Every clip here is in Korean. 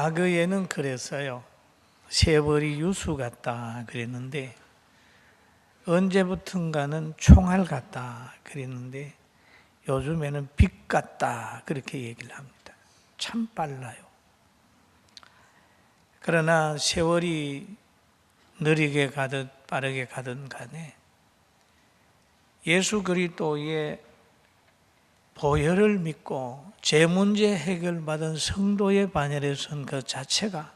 과거에는 그랬어요. 세월이 유수 같다 그랬는데, 언제부턴가는 총알 같다 그랬는데, 요즘에는 빛 같다 그렇게 얘기를 합니다. 참 빨라요. 그러나 세월이 느리게 가듯 빠르게 가든 간에 예수 그리스도의 보혈을 믿고 제 문제 해결받은 성도의 반열에 선 그 자체가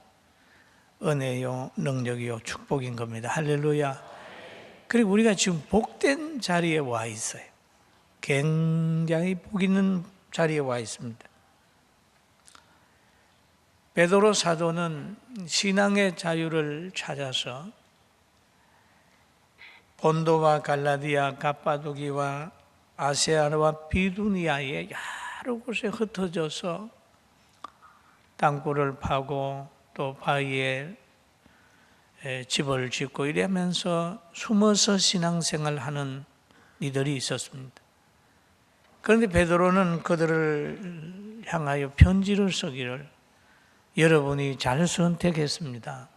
은혜요, 능력이요, 축복인 겁니다. 할렐루야. 그리고 우리가 지금 복된 자리에 와 있어요. 굉장히 복 있는 자리에 와 있습니다. 베드로 사도는 신앙의 자유를 찾아서 본도와 갈라디아, 갑바도기와 아시아와 비두니아의 여러 곳에 흩어져서 땅굴을 파고 또 바위에 집을 짓고 이러면서 숨어서 신앙생활하는 이들이 있었습니다. 그런데 베드로는 그들을 향하여 편지를 쓰기를 여러분이 잘 선택했습니다.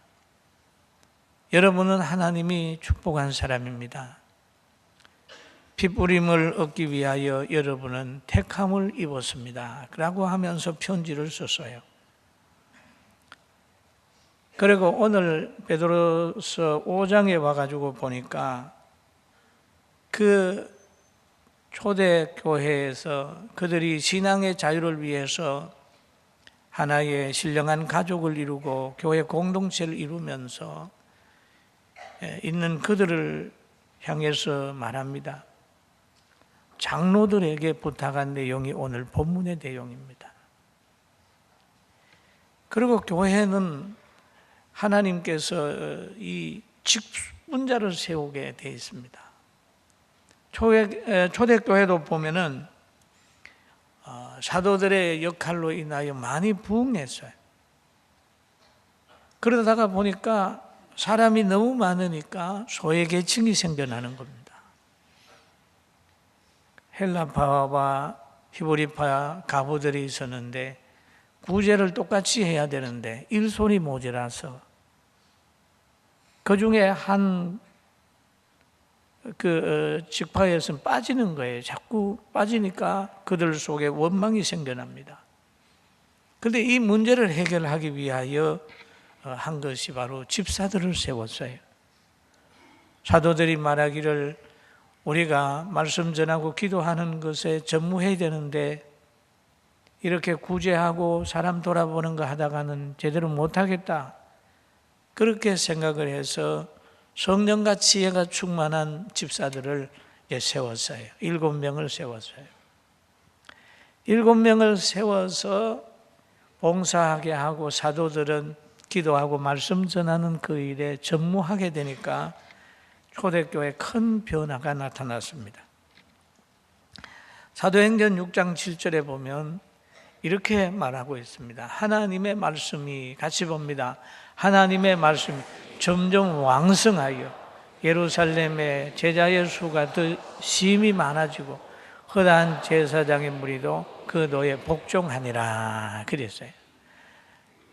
여러분은 하나님이 축복한 사람입니다. 핏부림을 얻기 위하여 여러분은 택함을 입었습니다. 라고 하면서 편지를 썼어요. 그리고 오늘 베드로서 5장에 와가지고 보니까 그 초대교회에서 그들이 신앙의 자유를 위해서 하나의 신령한 가족을 이루고 교회 공동체를 이루면서 있는 그들을 향해서 말합니다. 장로들에게 부탁한 내용이 오늘 본문의 내용입니다. 그리고 교회는 하나님께서 이 직분자를 세우게 되어 있습니다. 초대교회도 보면은 사도들의 역할로 인하여 많이 부흥했어요. 그러다가 보니까 사람이 너무 많으니까 소외계층이 생겨나는 겁니다. 헬라파와 히브리파 가부들이 있었는데 구제를 똑같이 해야 되는데 일손이 모자라서 그 중에 한 직파에서는 빠지는 거예요. 자꾸 빠지니까 그들 속에 원망이 생겨납니다. 그런데 이 문제를 해결하기 위하여 한 것이 바로 집사들을 세웠어요. 사도들이 말하기를 우리가 말씀 전하고 기도하는 것에 전무해야 되는데 이렇게 구제하고 사람 돌아보는 거 하다가는 제대로 못하겠다. 그렇게 생각을 해서 성령과 지혜가 충만한 집사들을 세웠어요. 7명을 세웠어요. 7명을 세워서 봉사하게 하고 사도들은 기도하고 말씀 전하는 그 일에 전무하게 되니까 초대교회에 큰 변화가 나타났습니다. 사도행전 6장 7절에 보면 이렇게 말하고 있습니다. 하나님의 말씀이 같이 봅니다. 하나님의 말씀이 점점 왕성하여 예루살렘의 제자의 수가 더 심히 많아지고 허다한 제사장의 무리도 그 노에 복종하니라 그랬어요.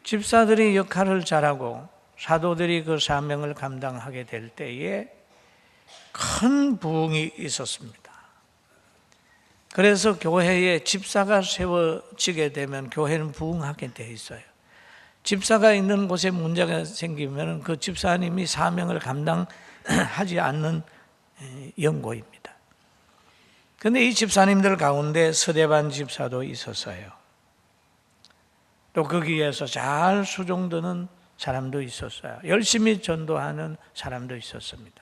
집사들이 역할을 잘하고 사도들이 그 사명을 감당하게 될 때에 큰 부흥이 있었습니다. 그래서 교회에 집사가 세워지게 되면 교회는 부흥하게 돼 있어요. 집사가 있는 곳에 문제가 생기면 그 집사님이 사명을 감당하지 않는 연고입니다. 그런데 이 집사님들 가운데 스데반 집사도 있었어요. 또 거기에서 잘 수종드는 사람도 있었어요. 열심히 전도하는 사람도 있었습니다.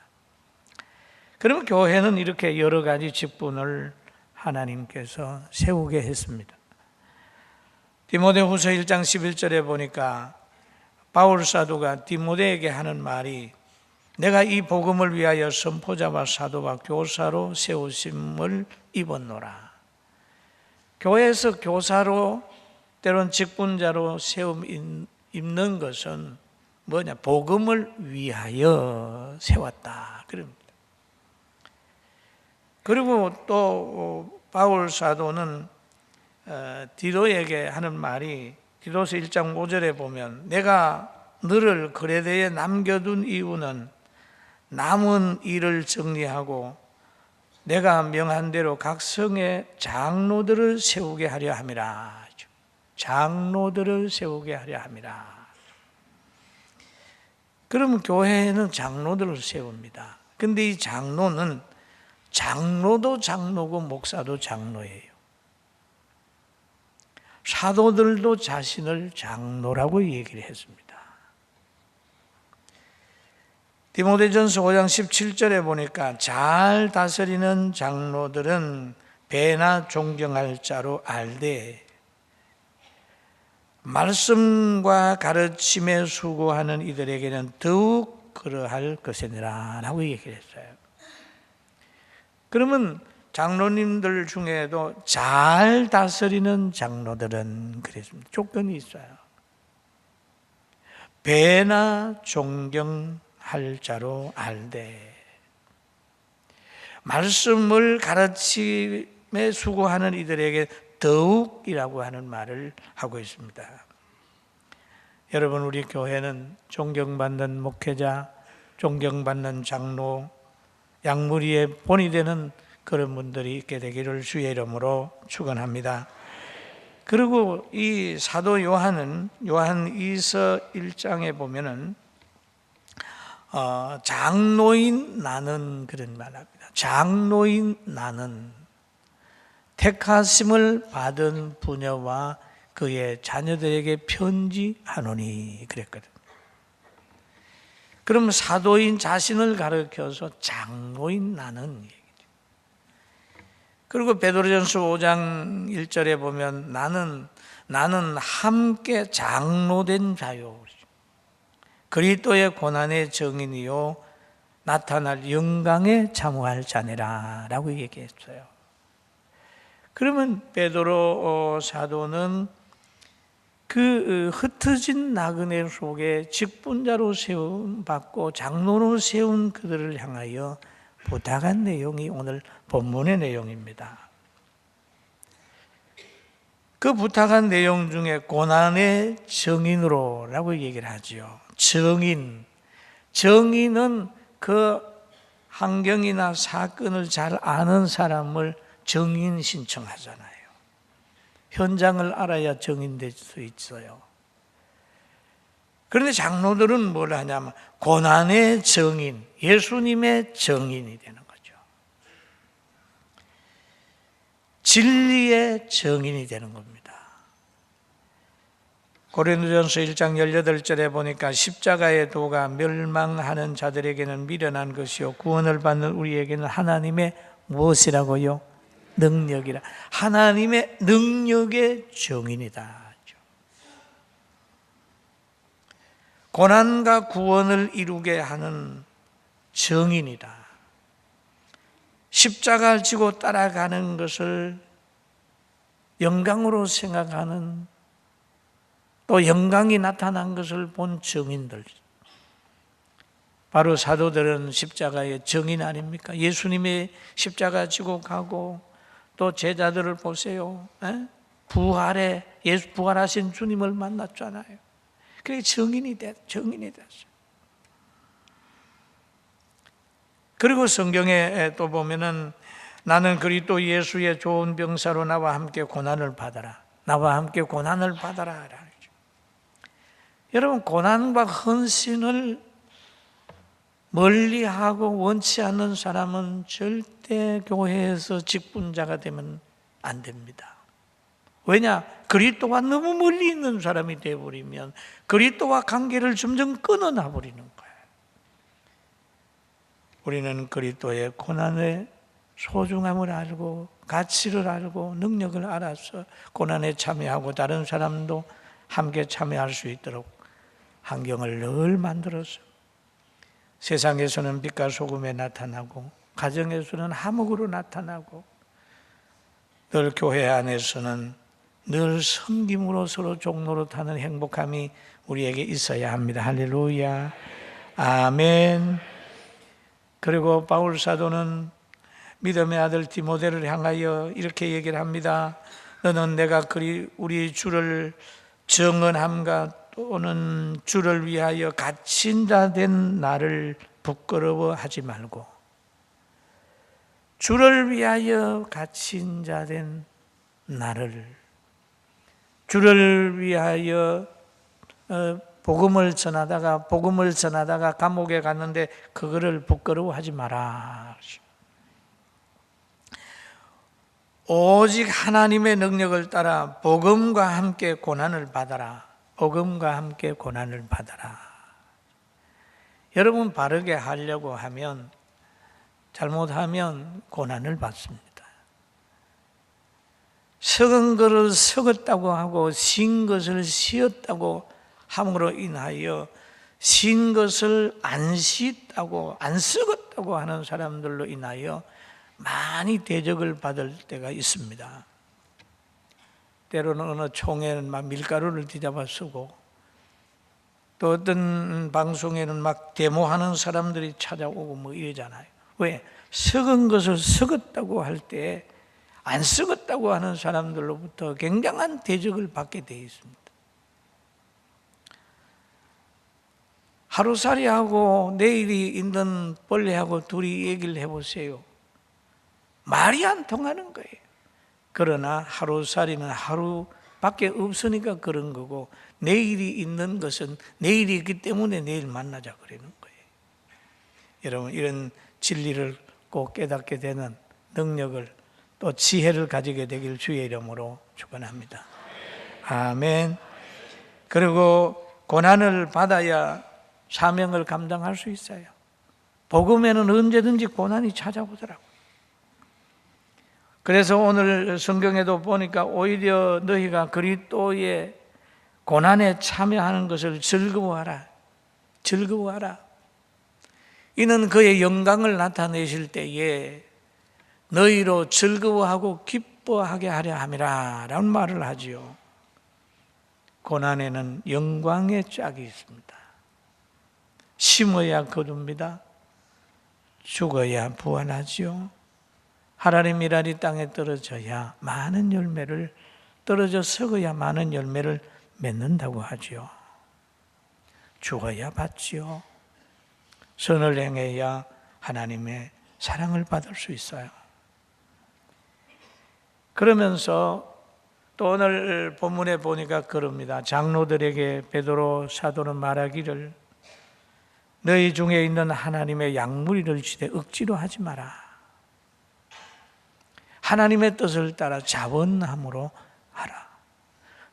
그러면 교회는 이렇게 여러 가지 직분을 하나님께서 세우게 했습니다. 디모데후서 1장 11절에 보니까 바울 사도가 디모데에게 하는 말이 내가 이 복음을 위하여 선포자와 사도와 교사로 세우심을 입었노라. 교회에서 교사로 때론 직분자로 세움 입는 것은 뭐냐? 복음을 위하여 세웠다. 그럽니다. 그리고 또 바울 사도는 디도에게 하는 말이 디도서 1장 5절에 보면 내가 너를 그레데에 남겨둔 이유는 남은 일을 정리하고 내가 명한 대로 각 성의 장로들을 세우게 하려 함이라. 장로들을 세우게 하려 함이라. 그러면 교회에는 장로들을 세웁니다. 근데 이 장로는 장로도 장로고 목사도 장로예요. 사도들도 자신을 장로라고 얘기를 했습니다. 디모데전서 5장 17절에 보니까 잘 다스리는 장로들은 배나 존경할 자로 알되 말씀과 가르침에 수고하는 이들에게는 더욱 그러할 것이니라 라고 얘기를 했어요. 그러면 장로님들 중에도 잘 다스리는 장로들은 그랬습니다. 조건이 있어요. 배나 존경할 자로 알되 말씀을 가르침에 수고하는 이들에게 더욱이라고 하는 말을 하고 있습니다. 여러분, 우리 교회는 존경받는 목회자, 존경받는 장로, 양무리의 본이 되는 그런 분들이 있게 되기를 주의 이름으로 축원합니다. 그리고 이 사도 요한은 요한 2서 1장에 보면은 장로인 나는 그런 말합니다. 장로인 나는 택하심을 받은 부녀와 그의 자녀들에게 편지하노니 그랬거든. 그럼 사도인 자신을 가르쳐서 장로인 나는 얘기죠. 그리고 베드로전서 5장 1절에 보면 나는 함께 장로된 자요 그리스도의 고난의 증인이요 나타날 영광에 참여할 자니라 라고 얘기했어요. 그러면 베드로 사도는 그 흩어진 나그네 속에 직분자로 세움받고 장로로 세운 그들을 향하여 부탁한 내용이 오늘 본문의 내용입니다. 그 부탁한 내용 중에 고난의 증인으로 라고 얘기를 하죠. 정인은 그 환경이나 사건을 잘 아는 사람을 정인 신청하잖아요. 현장을 알아야 정인될 수 있어요. 그런데 장로들은 뭘 하냐면 고난의 정인, 예수님의 정인이 되는 거죠. 진리의 정인이 되는 겁니다. 고린도전서 1장 18절에 보니까 십자가의 도가 멸망하는 자들에게는 미련한 것이요 구원을 받는 우리에게는 하나님의 무엇이라고요? 능력이라. 하나님의 능력의 정인이다. 고난과 구원을 이루게 하는 정인이다. 십자가를 지고 따라가는 것을 영광으로 생각하는, 또 영광이 나타난 것을 본 정인들, 바로 사도들은 십자가의 정인 아닙니까? 예수님의 십자가 지고 가고, 또 제자들을 보세요. 부활하신 주님을 만났잖아요. 그게 정인이 됐어요. 그리고 성경에 또 보면은 나는 그리스도 예수의 좋은 병사로 나와 함께 고난을 받아라. 나와 함께 고난을 받아라. 여러분, 고난과 헌신을 멀리하고 원치 않는 사람은 절대 교회에서 직분자가 되면 안 됩니다. 왜냐? 그리스도와 너무 멀리 있는 사람이 되어버리면 그리스도와 관계를 점점 끊어놔 버리는 거예요. 우리는 그리스도의 고난의 소중함을 알고 가치를 알고 능력을 알아서 고난에 참여하고 다른 사람도 함께 참여할 수 있도록 환경을 늘 만들어서 세상에서는 빛과 소금에 나타나고 가정에서는 화목으로 나타나고 늘 교회 안에서는 늘 섬김으로 서로 종로로 타는 행복함이 우리에게 있어야 합니다. 할렐루야, 아멘. 그리고 바울 사도는 믿음의 아들 디모데를 향하여 이렇게 얘기를 합니다. 너는 내가 우리 주를 정언함과 또는 주를 위하여 갇힌 자 된 나를 부끄러워하지 말고, 주를 위하여 갇힌 자 된 나를, 주를 위하여 복음을 전하다가 감옥에 갔는데 그거를 부끄러워하지 마라. 오직 하나님의 능력을 따라 복음과 함께 고난을 받아라. 복음과 함께 고난을 받아라. 여러분, 바르게 하려고 하면, 잘못하면 고난을 받습니다. 썩은 것을 썩었다고 하고 신 것을 씌었다고 함으로 인하여 신 것을 안 씌었다고, 안 썩었다고 하는 사람들로 인하여 많이 대적을 받을 때가 있습니다. 때로는 어느 총회는 막 밀가루를 뒤잡아 쓰고, 또 어떤 방송에는 막 데모하는 사람들이 찾아오고 뭐 이러잖아요. 왜? 썩은 것을 썩었다고 할 때 안 썩었다고 하는 사람들로부터 굉장한 대적을 받게 되어 있습니다. 하루살이하고 내일이 있는 벌레하고 둘이 얘기를 해보세요. 말이 안 통하는 거예요. 그러나 하루살이는 하루밖에 없으니까 그런 거고, 내일이 있는 것은 내일이 있기 때문에 내일 만나자 그러는 거예요. 여러분, 이런 진리를 꼭 깨닫게 되는 능력을, 또 지혜를 가지게 되길 주의 이름으로 축원합니다. 아멘. 그리고 고난을 받아야 사명을 감당할 수 있어요. 복음에는 언제든지 고난이 찾아오더라고요. 그래서 오늘 성경에도 보니까 오히려 너희가 그리스도의 고난에 참여하는 것을 즐거워하라. 즐거워하라. 이는 그의 영광을 나타내실 때에 너희로 즐거워하고 기뻐하게 하려 함이라 라는 말을 하지요. 고난에는 영광의 짝이 있습니다. 심어야 거둡니다. 죽어야 부활하지요. 하나님이라니 땅에 떨어져야 많은 열매를, 떨어져 썩어야 많은 열매를 맺는다고 하지요. 죽어야 받지요. 선을 행해야 하나님의 사랑을 받을 수 있어요. 그러면서 또 오늘 본문에 보니까 그럽니다. 장로들에게 베드로 사도는 말하기를 너희 중에 있는 하나님의 양무리를 지되 억지로 하지 마라. 하나님의 뜻을 따라 자원함으로 하라.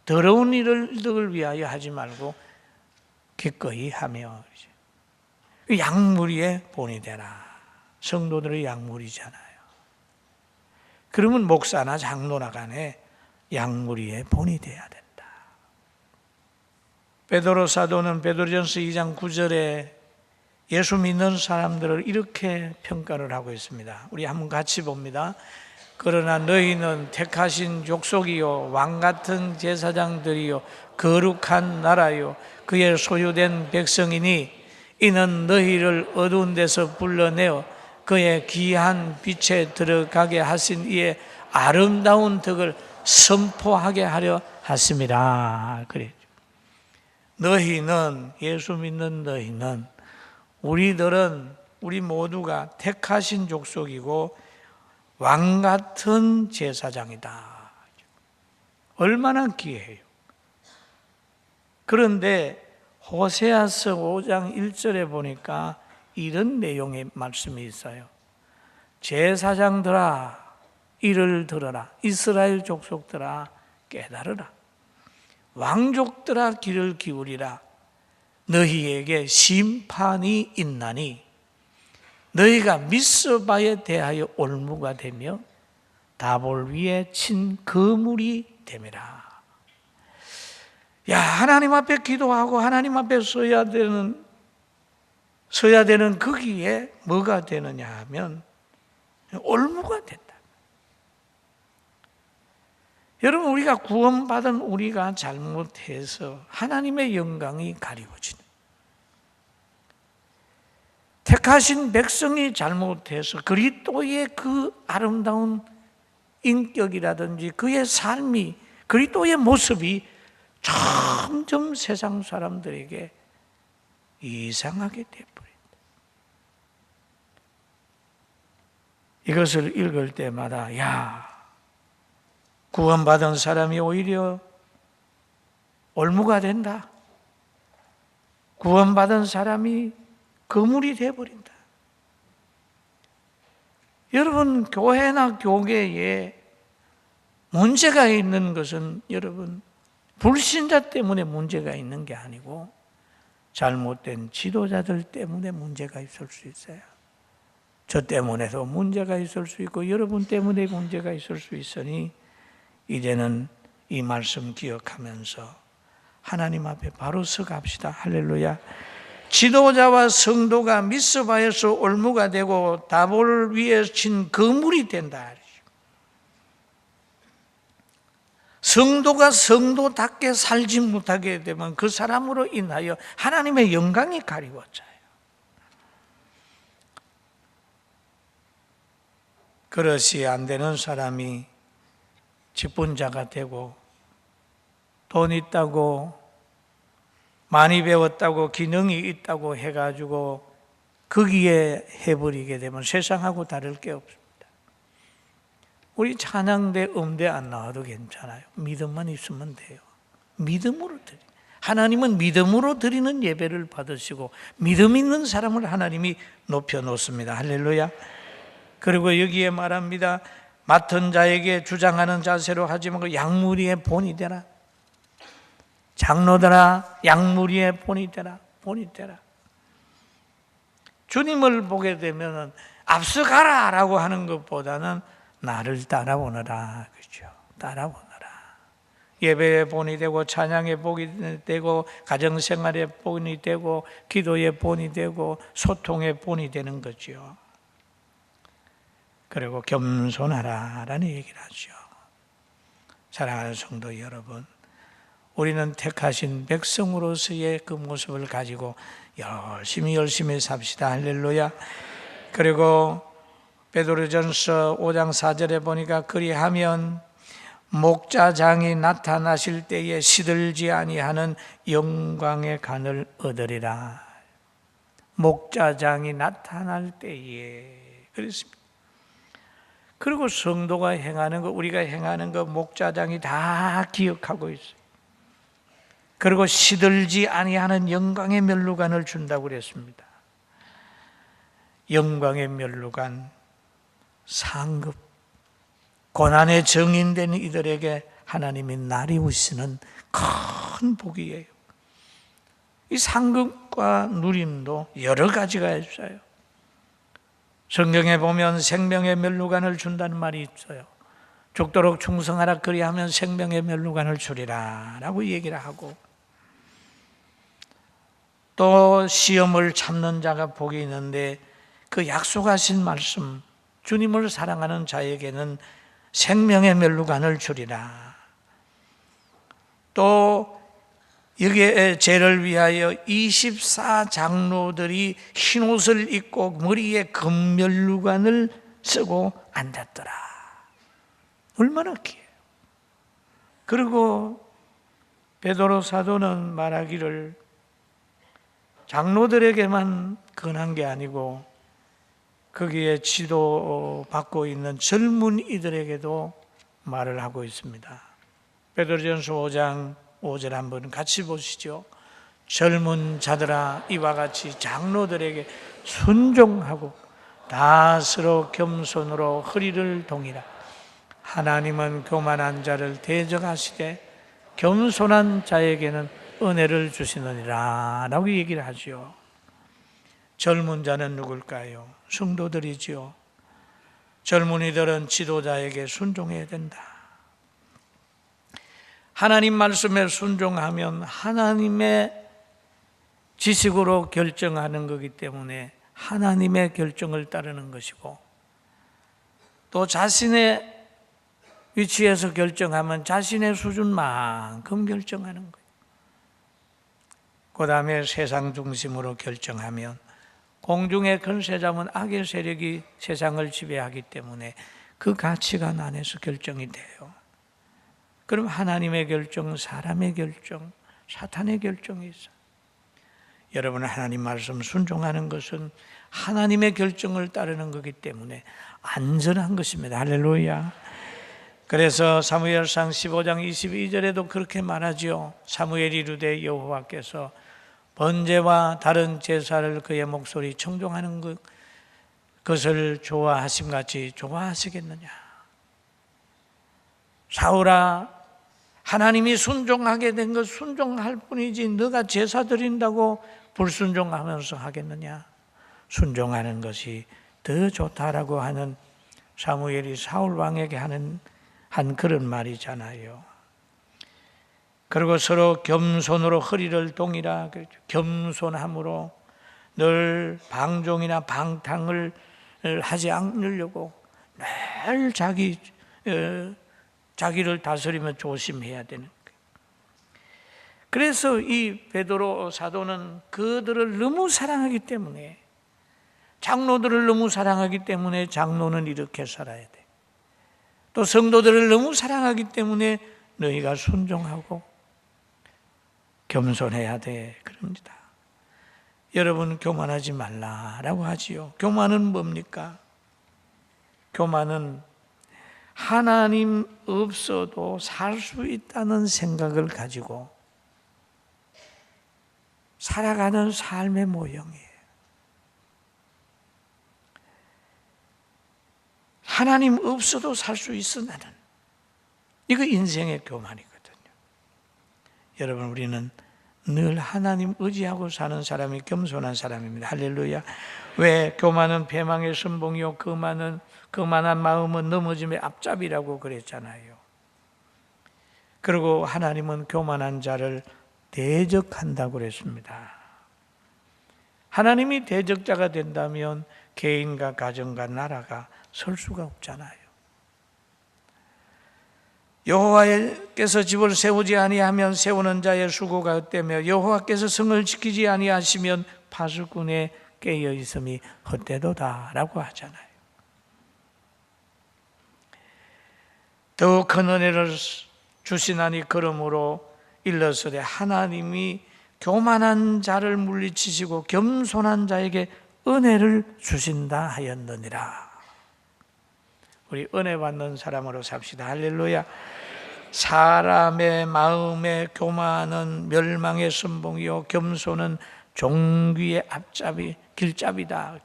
더러운 일을 위하여 하지 말고 기꺼이 하며, 양무리의 본이 되라. 성도들의 양무리잖아요. 그러면 목사나 장로나 간에 양무리의 본이 되어야 된다. 베드로 사도는 베드로전서 2장 9절에 예수 믿는 사람들을 이렇게 평가를 하고 있습니다. 우리 한번 같이 봅니다. 그러나 너희는 택하신 족속이요 왕같은 제사장들이요 거룩한 나라요 그의 소유된 백성이니 이는 너희를 어두운 데서 불러내어 그의 귀한 빛에 들어가게 하신 이의 아름다운 덕을 선포하게 하려 하심이라. 그랬죠. 너희는, 예수 믿는 너희는, 우리 모두가 택하신 족속이고 왕같은 제사장이다. 얼마나 귀해요. 그런데 호세아서 5장 1절에 보니까 이런 내용의 말씀이 있어요. 제사장들아 이를 들어라. 이스라엘 족속들아 깨달으라. 왕족들아 귀를 기울이라. 너희에게 심판이 있나니 너희가 미스바에 대하여 올무가 되며 다볼 위에 친 그물이 됨이라. 야, 하나님 앞에 기도하고 하나님 앞에 서야 되는 거기에 뭐가 되느냐 하면 올무가 된다. 여러분, 우리가 구원받은 우리가 잘못해서 하나님의 영광이 가리워지는, 택하신 백성이 잘못해서 그리스도의 그 아름다운 인격이라든지 그의 삶이, 그리스도의 모습이 점점 세상 사람들에게 이상하게 되어버린다. 이것을 읽을 때마다 야, 구원받은 사람이 오히려 올무가 된다. 구원받은 사람이 거물이 되어버린다. 여러분, 교회나 교계에 문제가 있는 것은 여러분 불신자 때문에 문제가 있는 게 아니고 잘못된 지도자들 때문에 문제가 있을 수 있어요. 저 때문에도 문제가 있을 수 있고 여러분 때문에 문제가 있을 수 있으니 이제는 이 말씀 기억하면서 하나님 앞에 바로 서갑시다. 할렐루야. 지도자와 성도가 미스바에서 올무가 되고 다볼 위에 친 거물이 된다. 성도가 성도답게 살지 못하게 되면 그 사람으로 인하여 하나님의 영광이 가리워져요. 그릇이 안 되는 사람이 직분자가 되고 돈 있다고 많이 배웠다고 기능이 있다고 해가지고 거기에 해버리게 되면 세상하고 다를 게 없습니다. 우리 찬양대 음대 안 나와도 괜찮아요. 믿음만 있으면 돼요. 믿음으로 드리. 하나님은 믿음으로 드리는 예배를 받으시고 믿음 있는 사람을 하나님이 높여놓습니다. 할렐루야. 그리고 여기에 말합니다. 맡은 자에게 주장하는 자세로 하지 말고 양무리의 본이 되라. 장로들아, 양무리의 본이 되라. 본이 되라. 주님을 보게 되면 앞서가라 라고 하는 것보다는 나를 따라오너라. 그렇죠? 따라오너라. 예배의 본이 되고 찬양의 본이 되고 가정생활의 본이 되고 기도의 본이 되고 소통의 본이 되는 거죠. 그리고 겸손하라라는 얘기를 하죠. 사랑하는 성도 여러분, 우리는 택하신 백성으로서의 그 모습을 가지고 열심히 삽시다. 할렐루야. 그리고 베드로전서 5장 4절에 보니까 그리하면 목자장이 나타나실 때에 시들지 아니하는 영광의 간을 얻으리라. 목자장이 나타날 때에 그렇습니다. 그리고 성도가 행하는 거, 우리가 행하는 거 목자장이 다 기억하고 있어요. 그리고 시들지 아니하는 영광의 면류관을 준다고 그랬습니다. 영광의 면류관, 상급, 고난의 정인된 이들에게 하나님이 나리우시는 큰 복이에요. 이 상급과 누림도 여러 가지가 있어요. 성경에 보면 생명의 면류관을 준다는 말이 있어요. 죽도록 충성하라 그리하면 생명의 면류관을 주리라 라고 얘기를 하고, 또 시험을 참는 자가 복이 있는데 그 약속하신 말씀, 주님을 사랑하는 자에게는 생명의 면류관을 주리라. 또 여기에 죄를 위하여 24장로들이 흰옷을 입고 머리에 금면류관을 쓰고 앉았더라. 얼마나 귀해요. 그리고 베드로 사도는 말하기를 장로들에게만 권한 게 아니고 거기에 지도받고 있는 젊은이들에게도 말을 하고 있습니다. 베드로전서 5장 5절 한번 같이 보시죠. 젊은 자들아, 이와 같이 장로들에게 순종하고 다 서로 겸손으로 허리를 동이라. 하나님은 교만한 자를 대적하시되 겸손한 자에게는 은혜를 주시느니라 라고 얘기를 하죠. 젊은 자는 누굴까요? 성도들이지요. 젊은이들은 지도자에게 순종해야 된다. 하나님 말씀에 순종하면 하나님의 지식으로 결정하는 거기 때문에 하나님의 결정을 따르는 것이고, 또 자신의 위치에서 결정하면 자신의 수준만큼 결정하는 거예요. 그 다음에 세상 중심으로 결정하면 공중의 권세 잡은 악의 세력이 세상을 지배하기 때문에 그 가치관 안에서 결정이 돼요. 그럼 하나님의 결정, 사람의 결정, 사탄의 결정이 있어요. 여러분, 하나님 말씀 순종하는 것은 하나님의 결정을 따르는 거기 때문에 안전한 것입니다. 할렐루야. 그래서 사무엘상 15장 22절에도 그렇게 말하죠. 사무엘이 이르되 여호와께서 번제와 다른 제사를 그의 목소리 청종하는 그것을 좋아하심같이 좋아하시겠느냐. 사울아, 하나님이 순종하게 된 것 순종할 뿐이지 너가 제사 드린다고 불순종하면서 하겠느냐. 순종하는 것이 더 좋다라고 하는 사무엘이 사울 왕에게 한 그런 말이잖아요. 그리고 서로 겸손으로 허리를 동이라. 겸손함으로 늘 방종이나 방탕을 하지 않으려고 늘 자기를 다스리며 조심해야 되는 거예요. 그래서 이 베드로 사도는 그들을 너무 사랑하기 때문에, 장로들을 너무 사랑하기 때문에 장로는 이렇게 살아야 돼. 또 성도들을 너무 사랑하기 때문에 너희가 순종하고 겸손해야 돼, 그럽니다. 여러분, 교만하지 말라라고 하지요. 교만은 뭡니까? 교만은 하나님 없어도 살 수 있다는 생각을 가지고 살아가는 삶의 모형이에요. 하나님 없어도 살 수 있어 나는. 이거 인생의 교만이거든요. 여러분, 우리는 늘 하나님 의지하고 사는 사람이 겸손한 사람입니다. 할렐루야. 왜? 교만은 패망의 선봉이요 그만한 마음은 넘어짐의 앞잡이라고 그랬잖아요. 그리고 하나님은 교만한 자를 대적한다고 그랬습니다. 하나님이 대적자가 된다면 개인과 가정과 나라가 설 수가 없잖아요. 여호와께서 집을 세우지 아니하면 세우는 자의 수고가 헛되며 여호와께서 성을 지키지 아니하시면 파수꾼의 깨어 있음이 헛되도다라고 하잖아요. 더 큰 은혜를 주시나니 그러므로 일러서되 하나님이 교만한 자를 물리치시고 겸손한 자에게 은혜를 주신다 하였느니라. 우리 은혜 받는 사람으로 삽시다. 할렐루야. 사람의 마음에 교만은 멸망의 선봉이요 겸손은 종귀의 앞잡이 길잡이다.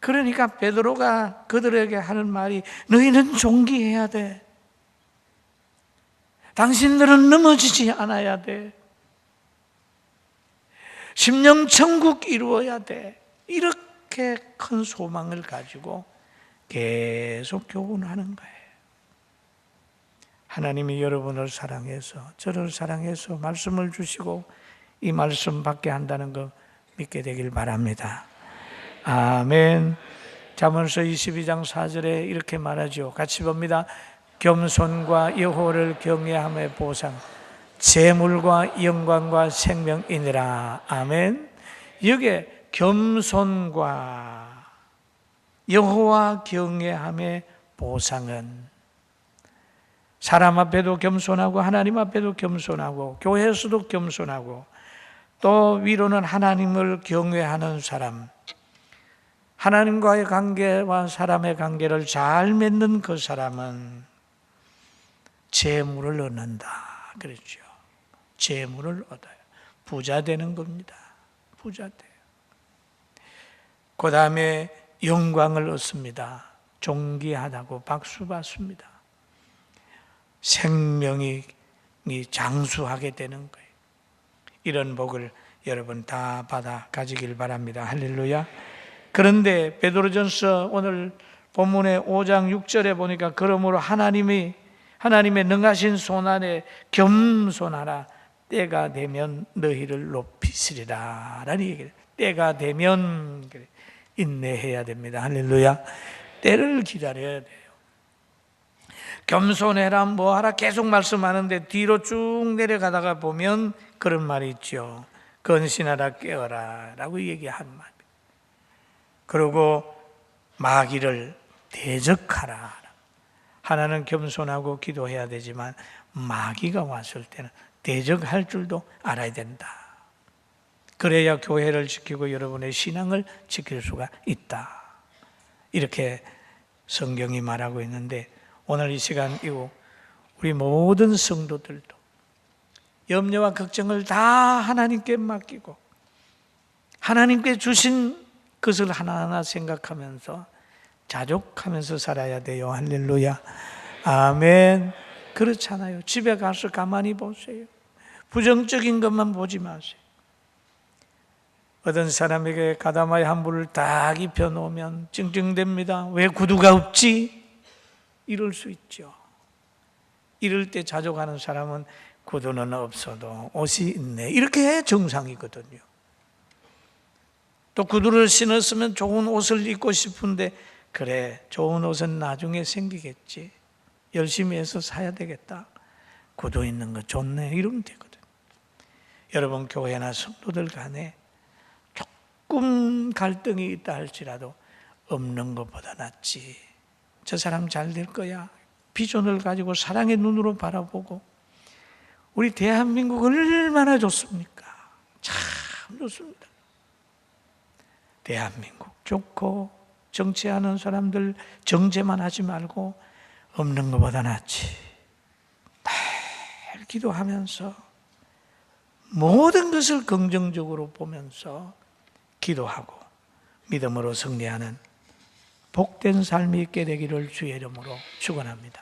그러니까 베드로가 그들에게 하는 말이 너희는 존귀해야 돼. 당신들은 넘어지지 않아야 돼. 심령천국 이루어야 돼. 이렇게 큰 소망을 가지고 계속 교훈하는 거예요. 하나님이 여러분을 사랑해서 저를 사랑해서 말씀을 주시고 이 말씀 받게 한다는 거 믿게 되길 바랍니다. 아멘. 잠언서 22장 4절에 이렇게 말하죠. 같이 봅니다. 겸손과 여호와를 경외함의 보상, 재물과 영광과 생명이니라. 아멘. 여기에 겸손과 여호와 경외함의 보상은 사람 앞에도 겸손하고 하나님 앞에도 겸손하고 교회에서도 겸손하고 또 위로는 하나님을 경외하는 사람, 하나님과의 관계와 사람의 관계를 잘 맺는 그 사람은 재물을 얻는다 그랬죠. 재물을 얻어요. 부자 되는 겁니다. 부자 돼요. 그 다음에 영광을 얻습니다. 존귀하다고 박수 받습니다. 생명이 장수하게 되는 거예요. 이런 복을 여러분 다 받아 가지길 바랍니다. 할렐루야. 그런데 베드로전서 오늘 본문의 5장 6절에 보니까 그러므로 하나님의 능하신 손안에 겸손하라. 때가 되면 너희를 높이시리라 라는 얘기를. 때가 되면 인내해야 됩니다. 할렐루야. 때를 기다려야 돼요. 겸손해라 뭐하라 계속 말씀하는데 뒤로 쭉 내려가다가 보면 그런 말이 있죠. 건신하라 깨어라 라고 얘기한 말. 그리고 마귀를 대적하라. 하나는 겸손하고 기도해야 되지만 마귀가 왔을 때는 대적할 줄도 알아야 된다. 그래야 교회를 지키고 여러분의 신앙을 지킬 수가 있다. 이렇게 성경이 말하고 있는데, 오늘 이 시간 이후 우리 모든 성도들도 염려와 걱정을 다 하나님께 맡기고 하나님께 주신 것을 하나하나 생각하면서 자족하면서 살아야 돼요. 할렐루야. 아멘. 그렇잖아요. 집에 가서 가만히 보세요. 부정적인 것만 보지 마세요. 어떤 사람에게 가다마의 한부를 딱 입혀놓으면 찡찡댑니다. 왜 구두가 없지? 이럴 수 있죠. 이럴 때 자족하는 사람은 구두는 없어도 옷이 있네, 이렇게 정상이거든요. 또 구두를 신었으면 좋은 옷을 입고 싶은데, 그래, 좋은 옷은 나중에 생기겠지, 열심히 해서 사야 되겠다, 구두 있는 거 좋네, 이러면 되거든. 여러분, 교회나 성도들 간에 조금 갈등이 있다 할지라도 없는 것보다 낫지. 저 사람 잘 될 거야, 비전을 가지고 사랑의 눈으로 바라보고. 우리 대한민국 얼마나 좋습니까? 참 좋습니다. 대한민국 좋고, 정치하는 사람들 정죄만 하지 말고 없는 것보다 낫지. 늘 기도하면서 모든 것을 긍정적으로 보면서 기도하고 믿음으로 승리하는 복된 삶이 있게 되기를 주의 이름으로 축원합니다.